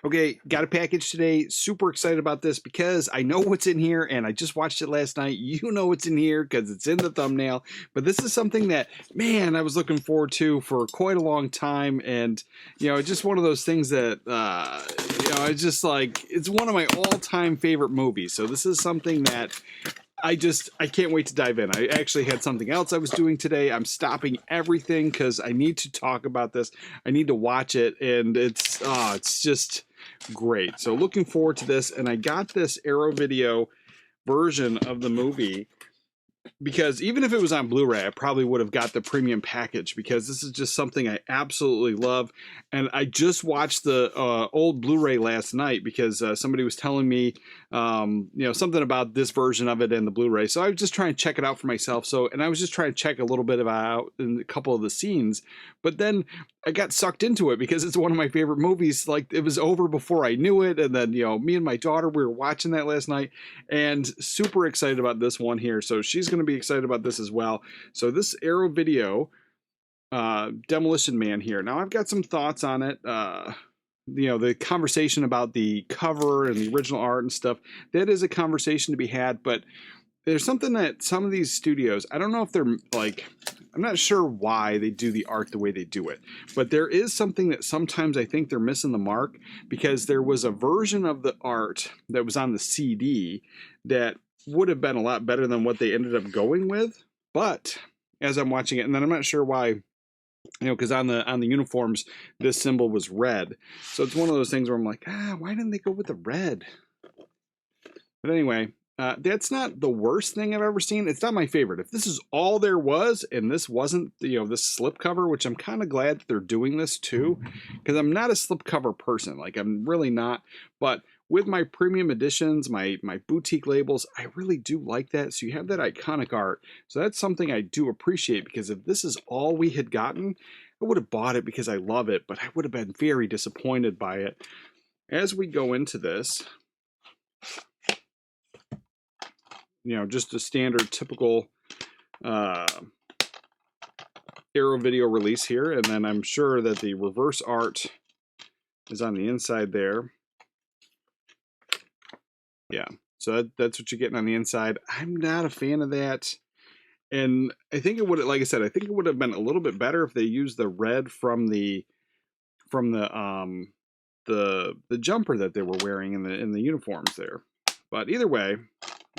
Okay, got a package today. Super excited about this because I know what's in here and I just watched it last night. You know what's in here because it's in the thumbnail. But this is something that, man, I was looking forward to for quite a long time. And, it's just one of those things that, it's just like, it's one of my all-time favorite movies. So this is something that I can't wait to dive in. I actually had something else I was doing today. I'm stopping everything because I need to talk about this. I need to watch it, and it's just great. So looking forward to this, and I got this Arrow Video version of the movie because even if it was on Blu-ray, I probably would have got the premium package because this is just something I absolutely love. And I just watched the old Blu-ray last night because somebody was telling me, something about this version of it and the Blu-ray. So I was just trying to check it out for myself. And I was just trying to check a little bit about in a couple of the scenes, but then I got sucked into it because it's one of my favorite movies. Like, it was over before I knew it. And then, me and my daughter, we were watching that last night and super excited about this one here. So she's going to be excited about this as well. So this Arrow Video Demolition Man here. Now I've got some thoughts on it. The conversation about the cover and the original art and stuff, that is a conversation to be had, but there's something that some of these studios, I don't know if they're like, I'm not sure why they do the art the way they do it, but there is something that sometimes I think they're missing the mark, because there was a version of the art that was on the CD that would have been a lot better than what they ended up going with. But as I'm watching it, and then I'm not sure why, because on the uniforms, this symbol was red. So it's one of those things where I'm like, why didn't they go with the red? But anyway, that's not the worst thing I've ever seen. It's not my favorite. If this is all there was, and this wasn't, this slipcover, which I'm kind of glad that they're doing this too, because I'm not a slipcover person. Like, I'm really not. But with my premium editions, my boutique labels, I really do like that. So you have that iconic art. So that's something I do appreciate, because if this is all we had gotten, I would have bought it because I love it, but I would have been very disappointed by it. As we go into this, just a standard, typical Arrow Video release here. And then I'm sure that the reverse art is on the inside there. Yeah, so that's what you're getting on the inside. I'm not a fan of that. And I think it would, like I said, I think it would have been a little bit better if they used the red from the jumper that they were wearing in the uniforms there. But either way,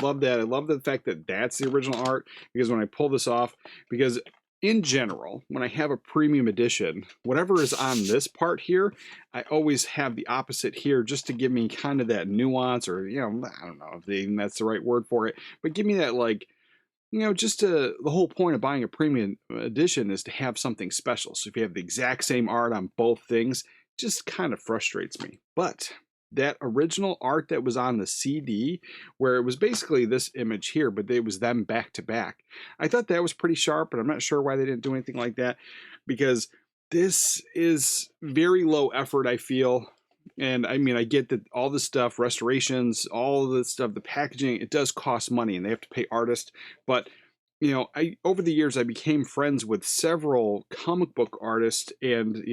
love that. I love the fact that that's the original art, because when I pull this off, because in general, when I have a premium edition, whatever is on this part here, I always have the opposite here, just to give me kind of that nuance, or, I don't know if that's the right word for it, but give me that, like, just the whole point of buying a premium edition is to have something special. So if you have the exact same art on both things, it just kind of frustrates me. But that original art that was on the CD, where it was basically this image here, but it was them back to back, I thought that was pretty sharp, but I'm not sure why they didn't do anything like that, because this is very low effort, I feel. And I mean, I get that all the stuff, restorations, all the stuff, the packaging, it does cost money and they have to pay artists. But, over the years, I became friends with several comic book artists, and,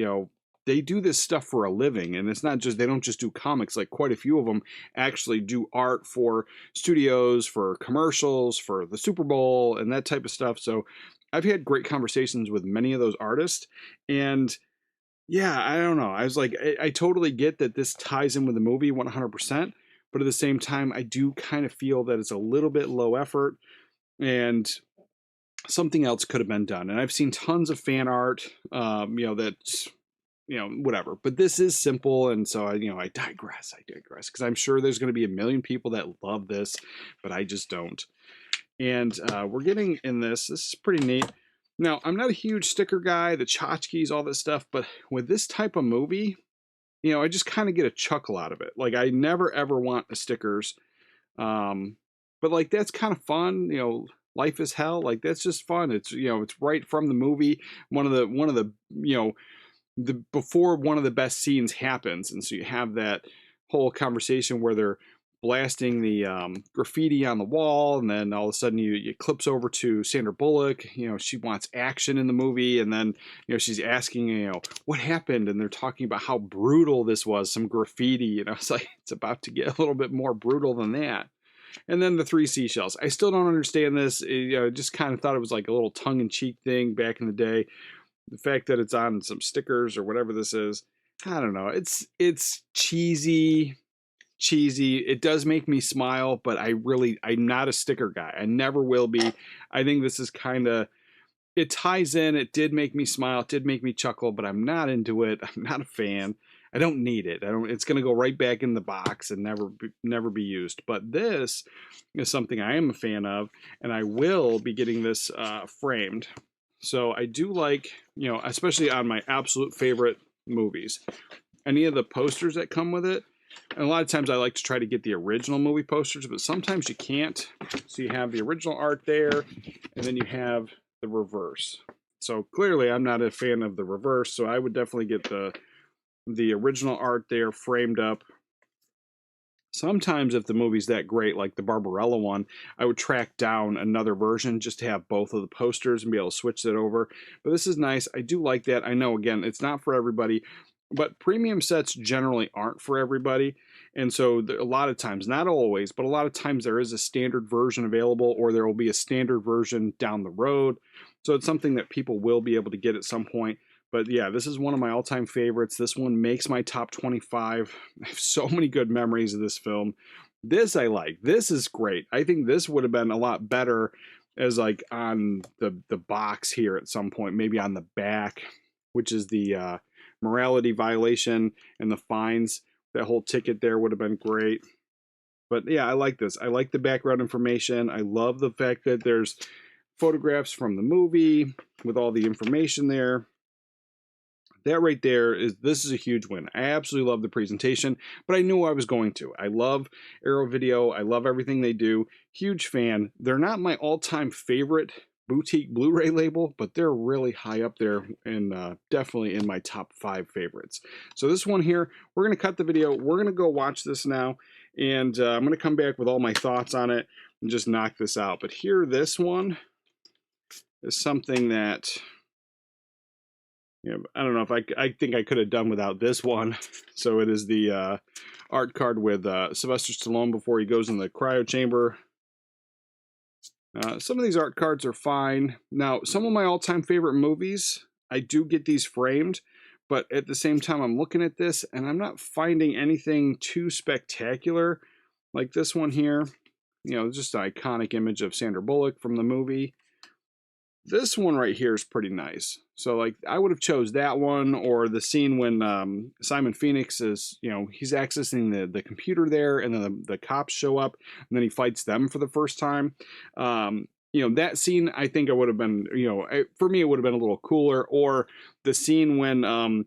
they do this stuff for a living. And it's not just, they don't just do comics. Like, quite a few of them actually do art for studios, for commercials, for the Super Bowl, and that type of stuff. So I've had great conversations with many of those artists, and yeah, I don't know. I was like, I totally get that this ties in with the movie 100%, but at the same time, I do kind of feel that it's a little bit low effort, and something else could have been done. And I've seen tons of fan art, that's, whatever. But this is simple, and so I digress, because I'm sure there's going to be a million people that love this, but I just don't. And we're getting in this. This is pretty neat. Now, I'm not a huge sticker guy, the tchotchkes, all this stuff, but with this type of movie, I just kind of get a chuckle out of it. Like, I never ever want the stickers, but like, that's kind of fun. Life is hell. Like, that's just fun. It's it's right from the movie. One of the before one of the best scenes happens, and so you have that whole conversation where they're blasting the graffiti on the wall, and then all of a sudden you clips over to Sandra Bullock. You know, she wants action in the movie, and then, you know, she's asking, you know, what happened, and they're talking about how brutal this was, some graffiti, and I was like, it's about to get a little bit more brutal than that. And then the three seashells. I still don't understand this. You know, just kind of thought it was like a little tongue-in-cheek thing back in the day. The fact that it's on some stickers or whatever this is, I don't know. It's cheesy. It does make me smile, but I'm not a sticker guy. I never will be. I think this is kind of, it ties in. It did make me smile. It did make me chuckle, but I'm not into it. I'm not a fan. I don't need it. It's going to go right back in the box and never be used. But this is something I am a fan of, and I will be getting this framed. So I do like, you know, especially on my absolute favorite movies, any of the posters that come with it. And a lot of times I like to try to get the original movie posters, but sometimes you can't. So you have the original art there, and then you have the reverse. So clearly I'm not a fan of the reverse, so I would definitely get the original art there framed up. Sometimes if the movie's that great, like the Barbarella one, I would track down another version just to have both of the posters and be able to switch that over. But this is nice. I do like that. I know, again, it's not for everybody, but premium sets generally aren't for everybody. And so a lot of times, not always, but a lot of times there is a standard version available, or there will be a standard version down the road. So it's something that people will be able to get at some point. But yeah, this is one of my all-time favorites. This one makes my top 25. I have so many good memories of this film. This I like. This is great. I think this would have been a lot better as like on the box here at some point, maybe on the back, which is the morality violation and the fines. That whole ticket there would have been great. But yeah, I like this. I like the background information. I love the fact that there's photographs from the movie with all the information there. That right there this is a huge win. I absolutely love the presentation, but I knew I was going to. I love Arrow Video. I love everything they do. Huge fan. They're not my all-time favorite boutique Blu-ray label, but they're really high up there and definitely in my top 5 favorites. So this one here, we're going to cut the video. We're going to go watch this now, and I'm going to come back with all my thoughts on it and just knock this out. But here, this one is something that, yeah, I don't know if I think I could have done without this one. So it is the art card with Sylvester Stallone before he goes in the cryo chamber. Some of these art cards are fine. Now, some of my all-time favorite movies, I do get these framed, but at the same time, I'm looking at this and I'm not finding anything too spectacular like this one here. You know, just an iconic image of Sandra Bullock from the movie. This one right here is pretty nice. So like I would have chose that one, or the scene when Simon Phoenix is, you know, he's accessing the computer there, and then the cops show up and then he fights them for the first time. You know, that scene I think it would have been, you know, for me it would have been a little cooler. Or the scene when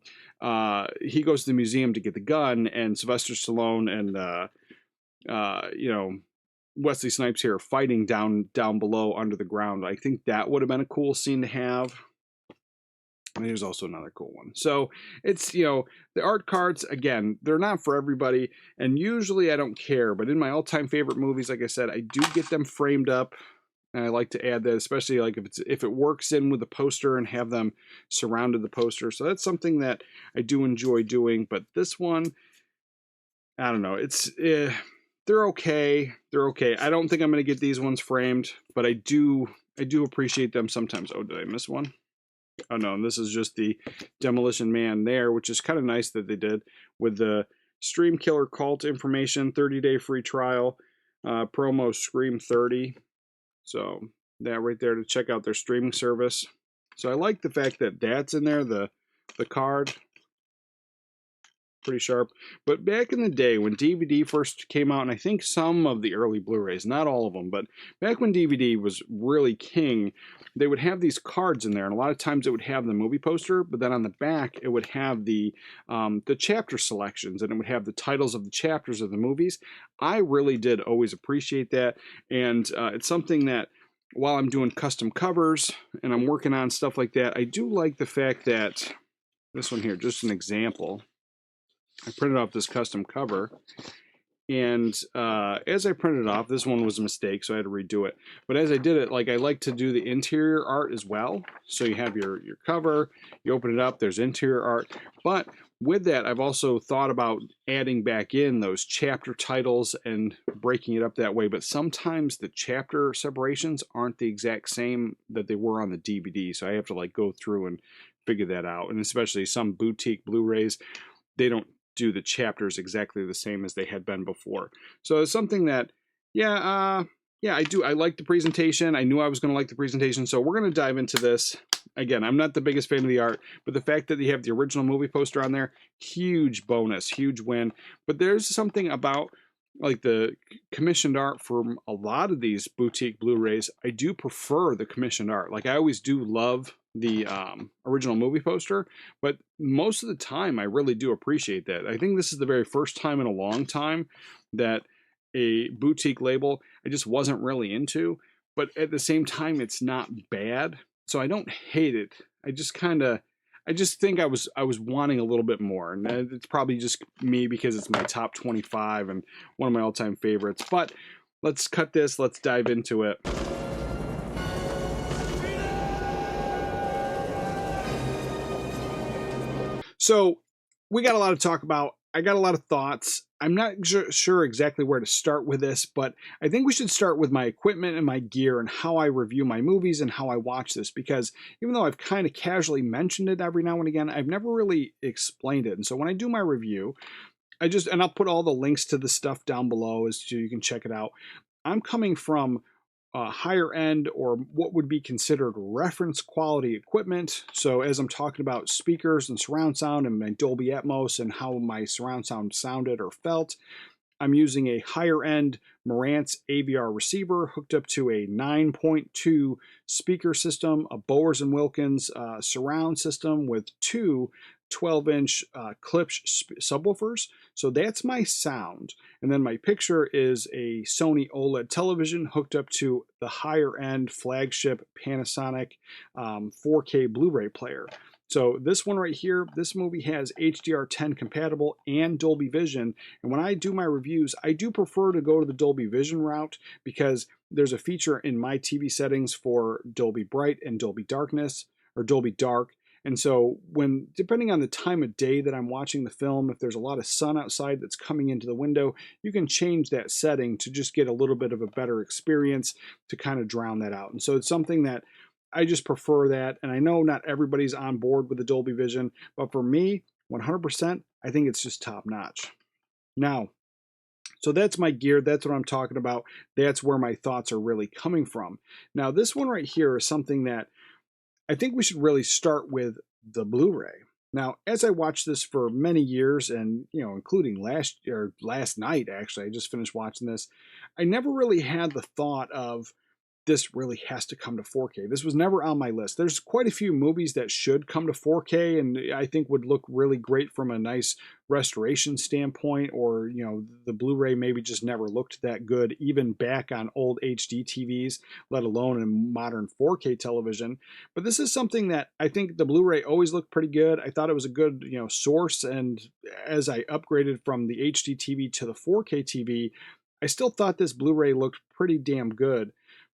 he goes to the museum to get the gun, and Sylvester Stallone and you know, Wesley Snipes here fighting down below under the ground. I think that would have been a cool scene to have. And here's also another cool one. So it's, you know, the art cards, again, they're not for everybody, and usually I don't care, but in my all-time favorite movies, like I said, I do get them framed up, and I like to add that, especially like if it works in with the poster and have them surrounded the poster. So that's something that I do enjoy doing. But this one, I don't know, it's they're okay. They're okay. I don't think I'm going to get these ones framed, but I do appreciate them sometimes. Oh, did I miss one? Oh, no, this is just the Demolition Man there, which is kind of nice that they did with the Stream Killer Cult information, 30-day free trial, promo Scream 30. So that right there to check out their streaming service. So I like the fact that that's in there, the card. Pretty sharp. But back in the day when DVD first came out, and I think some of the early Blu-rays, not all of them, but back when DVD was really king, they would have these cards in there, and a lot of times it would have the movie poster, but then on the back it would have the chapter selections, and it would have the titles of the chapters of the movies. I really did always appreciate that, and it's something that while I'm doing custom covers and I'm working on stuff like that, I do like the fact that this one here, just an example, I printed off this custom cover, And as I printed it off, this one was a mistake, so I had to redo it. But as I did it, like I like to do the interior art as well. So you have your cover, you open it up, there's interior art. But with that, I've also thought about adding back in those chapter titles and breaking it up that way. But sometimes the chapter separations aren't the exact same that they were on the DVD. So I have to like go through and figure that out. And especially some boutique Blu-rays, they don't do the chapters exactly the same as they had been before. So it's something that, yeah, I do. I like the presentation. I knew I was going to like the presentation. So we're going to dive into this. Again, I'm not the biggest fan of the art, but the fact that you have the original movie poster on there, huge bonus, huge win. But there's something about like the commissioned art from a lot of these boutique Blu-rays. I do prefer the commissioned art. Like I always do love the original movie poster, but most of the time I really do appreciate that. I think this is the very first time in a long time that a boutique label I just wasn't really into, but at the same time it's not bad, so I don't hate it. I just think I was wanting a little bit more, and it's probably just me because it's my top 25 and one of my all-time favorites. But let's cut this, let's dive into it. So we got a lot to talk about. I got a lot of thoughts. I'm not sure exactly where to start with this, but I think we should start with my equipment and my gear and how I review my movies and how I watch this, because even though I've kind of casually mentioned it every now and again, I've never really explained it. And so when I do my review, and I'll put all the links to the stuff down below so you can check it out. I'm coming from higher end, or what would be considered reference quality equipment. So as I'm talking about speakers and surround sound and my Dolby Atmos and how my surround sound sounded or felt, I'm using a higher end Marantz AVR receiver hooked up to a 9.2 speaker system, a Bowers and Wilkins surround system with two 12-inch Klipsch subwoofers. So that's my sound. And then my picture is a Sony OLED television hooked up to the higher end flagship Panasonic 4K Blu-ray player. So this one right here, this movie has HDR10 compatible and Dolby Vision. And when I do my reviews, I do prefer to go to the Dolby Vision route because there's a feature in my TV settings for Dolby Bright and Dolby Darkness, or Dolby Dark. And so depending on the time of day that I'm watching the film, if there's a lot of sun outside that's coming into the window, you can change that setting to just get a little bit of a better experience to kind of drown that out. And so it's something that I just prefer that. And I know not everybody's on board with the Dolby Vision, but for me, 100%, I think it's just top notch. Now, so that's my gear. That's what I'm talking about. That's where my thoughts are really coming from. Now, this one right here is something that I think we should really start with the Blu-ray. Now, as I watched this for many years, and including last night, actually, I just finished watching this, I never really had the thought of this really has to come to 4K. This was never on my list. There's quite a few movies that should come to 4K and I think would look really great from a nice restoration standpoint, or the Blu-ray maybe just never looked that good even back on old HD TVs, let alone in modern 4K television. But this is something that I think the Blu-ray always looked pretty good. I thought it was a good source, and as I upgraded from the HD TV to the 4K TV, I still thought this Blu-ray looked pretty damn good.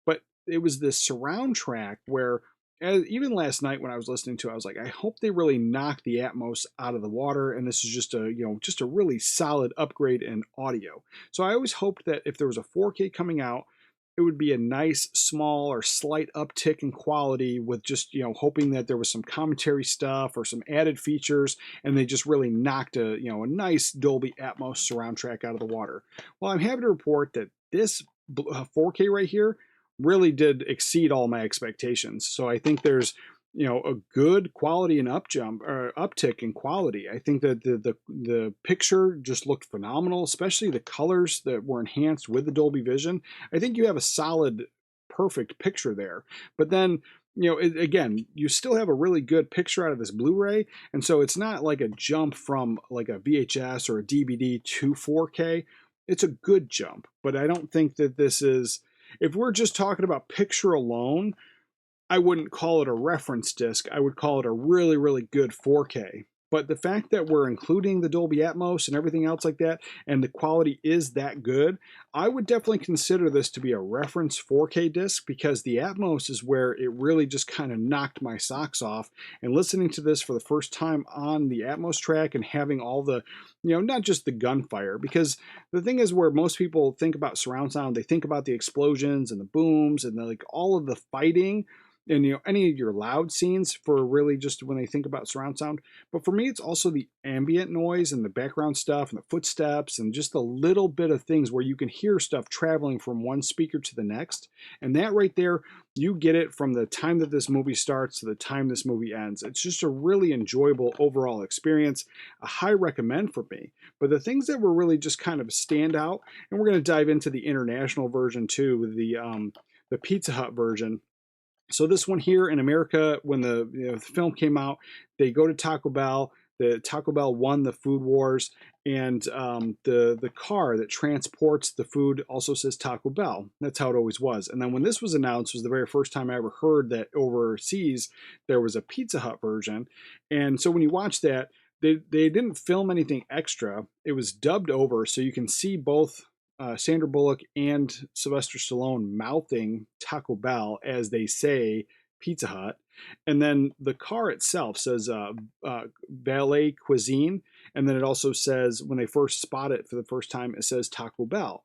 But it was this surround track where, even last night when I was listening to it, I was like, I hope they really knock the Atmos out of the water, and this is just a really solid upgrade in audio. So I always hoped that if there was a 4K coming out, it would be a nice small or slight uptick in quality, with just hoping that there was some commentary stuff or some added features, and they just really knocked a nice Dolby Atmos surround track out of the water. Well, I'm happy to report that this 4K right here really did exceed all my expectations. So I think there's a good quality and uptick in quality. I think that the picture just looked phenomenal, especially the colors that were enhanced with the Dolby Vision. I think you have a solid, perfect picture there. But then again, you still have a really good picture out of this Blu-ray, and so it's not like a jump from like a VHS or a DVD to 4K. It's a good jump, but I don't think that this is. If we're just talking about picture alone, I wouldn't call it a reference disc. I would call it a really, really good 4K. But the fact that we're including the Dolby Atmos and everything else like that, and the quality is that good, I would definitely consider this to be a reference 4K disc, because the Atmos is where it really just kind of knocked my socks off. And listening to this for the first time on the Atmos track and having all the, not just the gunfire, because the thing is, where most people think about surround sound, they think about the explosions and the booms and like all of the fighting and any of your loud scenes for really just when they think about surround sound. But for me, it's also the ambient noise and the background stuff and the footsteps and just a little bit of things where you can hear stuff traveling from one speaker to the next. And that right there, you get it from the time that this movie starts to the time this movie ends. It's just a really enjoyable overall experience, a high recommend for me. But the things that were really just kind of stand out, and we're going to dive into the international version too, the Pizza Hut version. So this one here in America, when the film came out, they go to Taco Bell. The Taco Bell won the food wars, and the car that transports the food also says Taco Bell. That's how it always was. And then when this was announced, was the very first time I ever heard that overseas there was a Pizza Hut version. And so when you watch that, they didn't film anything extra. It was dubbed over, so you can see both Sandra Bullock and Sylvester Stallone mouthing Taco Bell as they say Pizza Hut. And then the car itself says valet cuisine. And then it also says, when they first spot it for the first time, it says Taco Bell.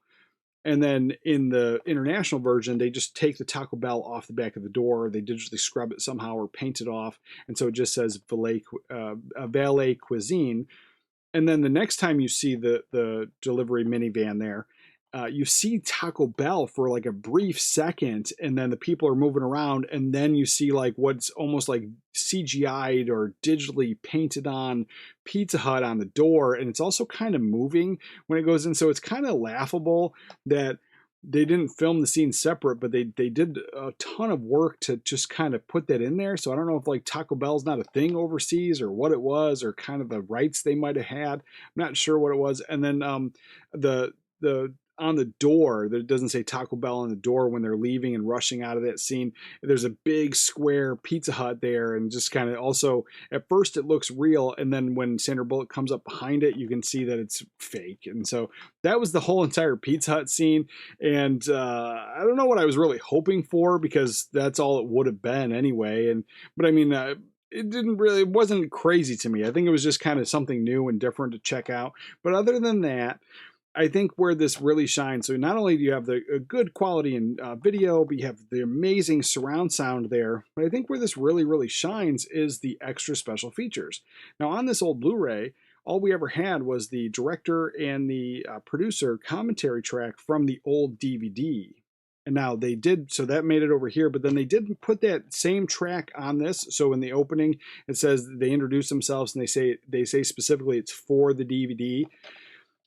And then in the international version, they just take the Taco Bell off the back of the door. They digitally scrub it somehow or paint it off. And so it just says valet cuisine. And then the next time you see the delivery minivan there, you see Taco Bell for like a brief second, and then the people are moving around, and then you see like what's almost like CGI'd or digitally painted on Pizza Hut on the door, and it's also kind of moving when it goes in. So it's kind of laughable that they didn't film the scene separate, but they did a ton of work to just kind of put that in there. So I don't know if like Taco Bell's not a thing overseas or what it was, or kind of the rights they might have had. I'm not sure what it was. And then the on the door, that doesn't say Taco Bell on the door when they're leaving and rushing out of that scene. There's a big square Pizza Hut there, and just kind of also at first it looks real, and then when Sandra Bullock comes up behind it, you can see that it's fake. And so that was the whole entire Pizza Hut scene. And I don't know what I was really hoping for, because that's all it would have been anyway. But I mean, it wasn't crazy to me. I think it was just kind of something new and different to check out. But other than that, I think where this really shines, so not only do you have the good quality in video, but you have the amazing surround sound there, but I think where this really, really shines is the extra special features. Now on this old Blu-ray, all we ever had was the director and the producer commentary track from the old DVD. And now they did, so that made it over here, but then they didn't put that same track on this. So in the opening, it says they introduce themselves and they say specifically it's for the DVD.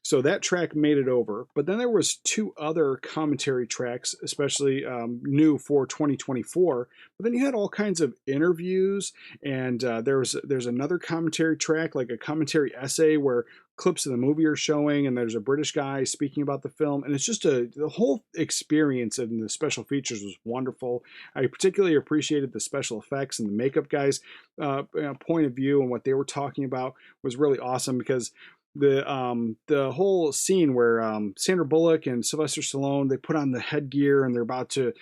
So that track made it over. But then there was two other commentary tracks, especially new for 2024. But then you had all kinds of interviews, and there's another commentary track, like a commentary essay where clips of the movie are showing, and there's a British guy speaking about the film. And it's just the whole experience and the special features was wonderful. I particularly appreciated the special effects, and the makeup guys' point of view and what they were talking about was really awesome, because the whole scene where Sandra Bullock and Sylvester Stallone, they put on the headgear and they're about to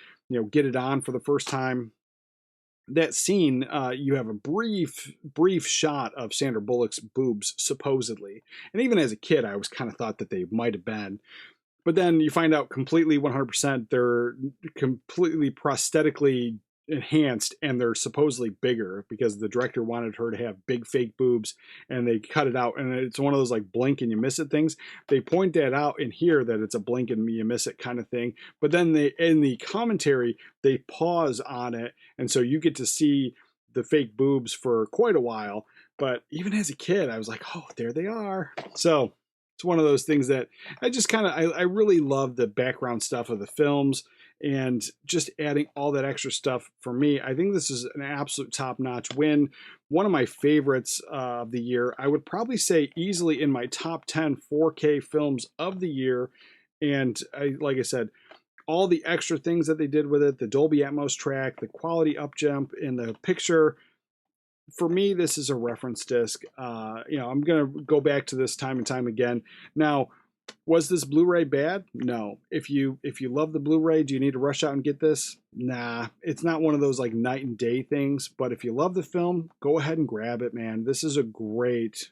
get it on for the first time. That scene, you have a brief shot of Sandra Bullock's boobs, supposedly. And even as a kid, I always kind of thought that they might have been. But then you find out completely 100% they're completely prosthetically enhanced, and they're supposedly bigger because the director wanted her to have big fake boobs, and they cut it out. And it's one of those like blink and you miss it things. They point that out in here that it's a blink and you miss it kind of thing. But then in the commentary, they pause on it, and so you get to see the fake boobs for quite a while. But even as a kid, I was like, oh, there they are. So it's one of those things that I just I really love the background stuff of the films, and just adding all that extra stuff for me. I think this is an absolute top-notch win. One of my favorites of the year. I would probably say easily in my top 10 4K films of the year. And like I said, all the extra things that they did with it, the Dolby Atmos track, the quality up jump in the picture, for me, this is a reference disc. You know, I'm gonna go back to this time and time again. Now, was this Blu-ray bad? No. If you love the Blu-ray, do you need to rush out and get this? Nah. It's not one of those like night and day things, but if you love the film, go ahead and grab it, man. This is a great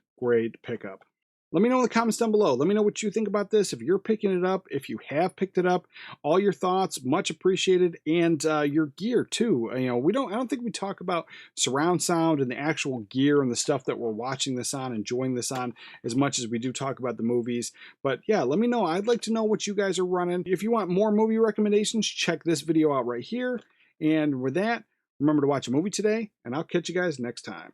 pickup. Let me know in the comments down below. Let me know what you think about this. If you're picking it up, if you have picked it up, all your thoughts, much appreciated, and your gear too. You know, I don't think we talk about surround sound and the actual gear and the stuff that we're watching this on, enjoying this on, as much as we do talk about the movies. But yeah, let me know. I'd like to know what you guys are running. If you want more movie recommendations, check this video out right here. And with that, remember to watch a movie today, and I'll catch you guys next time.